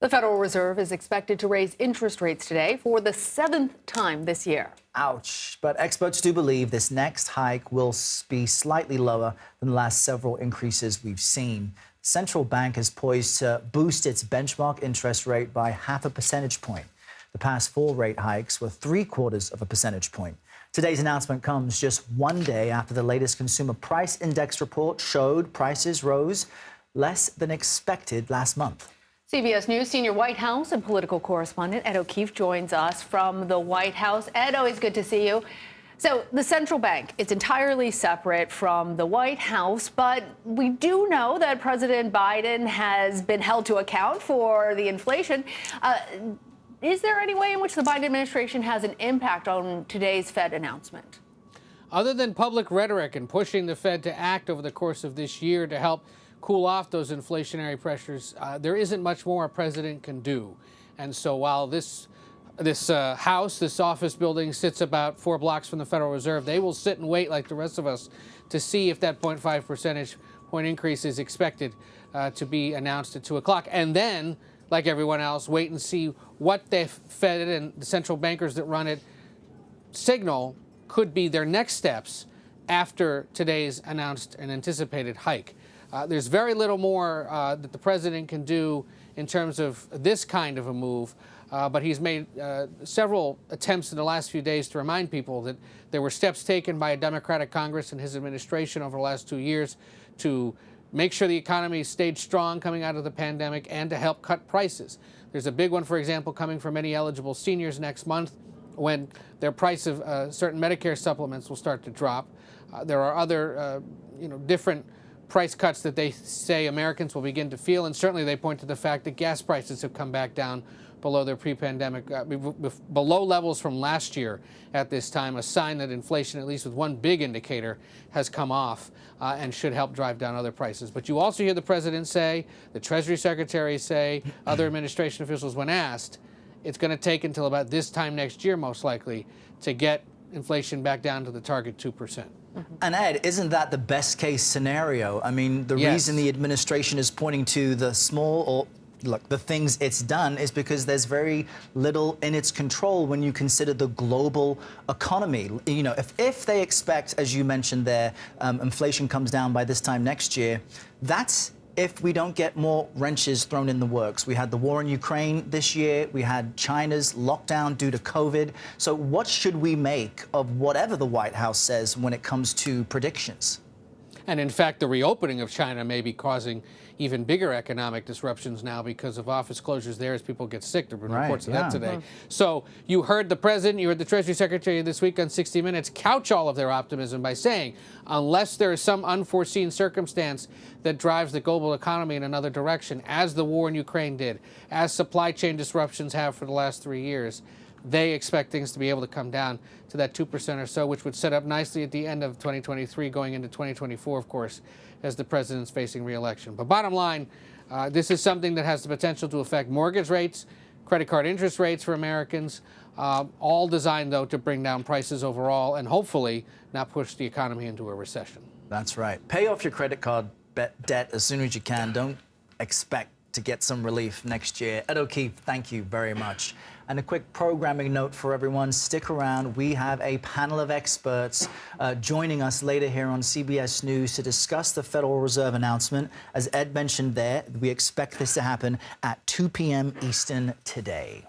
The Federal Reserve is expected to raise interest rates today for the seventh time this year. Ouch. But experts do believe this next hike will be slightly lower than the last several increases we've seen. The central bank is poised to boost its benchmark interest rate by 0.5 percentage point. The past 4 rate hikes were 0.75 percentage point. Today's announcement comes just one day after the latest consumer price index report showed prices rose less than expected last month. CBS News senior White House and political correspondent Ed O'Keefe joins us from the White House. Ed, always good to see you. So the central bank is entirely separate from the White House, but we do know that President Biden has been held to account for the inflation. Is there any way in which the Biden administration has an impact on today's Fed announcement? Other than public rhetoric and pushing the Fed to act over the course of this year to help cool off those inflationary pressures, there isn't much more a president can do. And so while this office building sits about 4 blocks from the Federal Reserve, they will sit and wait like the rest of us to see if that 0.5 percentage point increase is expected to be announced at 2 o'clock. And then, like everyone else, wait and see what the Fed and the central bankers that run it signal could be their next steps after today's announced and anticipated hike. There's very little more that the president can do in terms of this kind of a move, but he's made several attempts in the last few days to remind people that there were steps taken by a Democratic Congress and his administration over the last 2 years to make sure the economy stayed strong coming out of the pandemic and to help cut prices. There's a big one, for example, coming for many eligible seniors next month when their price of certain Medicare supplements will start to drop. There are other, different price cuts that they say Americans will begin to feel, and certainly they point to the fact that gas prices have come back down below their pre-pandemic, below levels from last year at this time, a sign that inflation, at least with one big indicator, has come off and should help drive down other prices. But you also hear the president say, the Treasury Secretary say, other administration officials when asked, it's going to take until about this time next year, most likely, to get inflation back down to the target 2%. And Ed, isn't that the best case scenario? I mean, the reason the administration is pointing to the the things it's done is because there's very little in its control when you consider the global economy. You know, if they expect, as you mentioned there, inflation comes down by this time next year, that's if we don't get more wrenches thrown in the works. We had the war in Ukraine this year. We had China's lockdown due to COVID. So what should we make of whatever the White House says when it comes to predictions? And in fact, the reopening of China may be causing even bigger economic disruptions now because of office closures there as people get sick. There have been reports of that today. So you heard the president, you heard the Treasury Secretary this week on 60 Minutes couch all of their optimism by saying, unless there is some unforeseen circumstance that drives the global economy in another direction, as the war in Ukraine did, as supply chain disruptions have for the last 3 years, they expect things to be able to come down to that 2% or so, which would set up nicely at the end of 2023, going into 2024, of course, as the president's facing re-election. But bottom line, this is something that has the potential to affect mortgage rates, credit card interest rates for Americans, all designed, though, to bring down prices overall and hopefully not push the economy into a recession. That's right. Pay off your credit card debt as soon as you can. Don't expect to get some relief next year. Ed O'Keefe, thank you very much. And a quick programming note for everyone. Stick around. We have a panel of experts joining us later here on CBS News to discuss the Federal Reserve announcement. As Ed mentioned there, we expect this to happen at 2 p.m. Eastern today.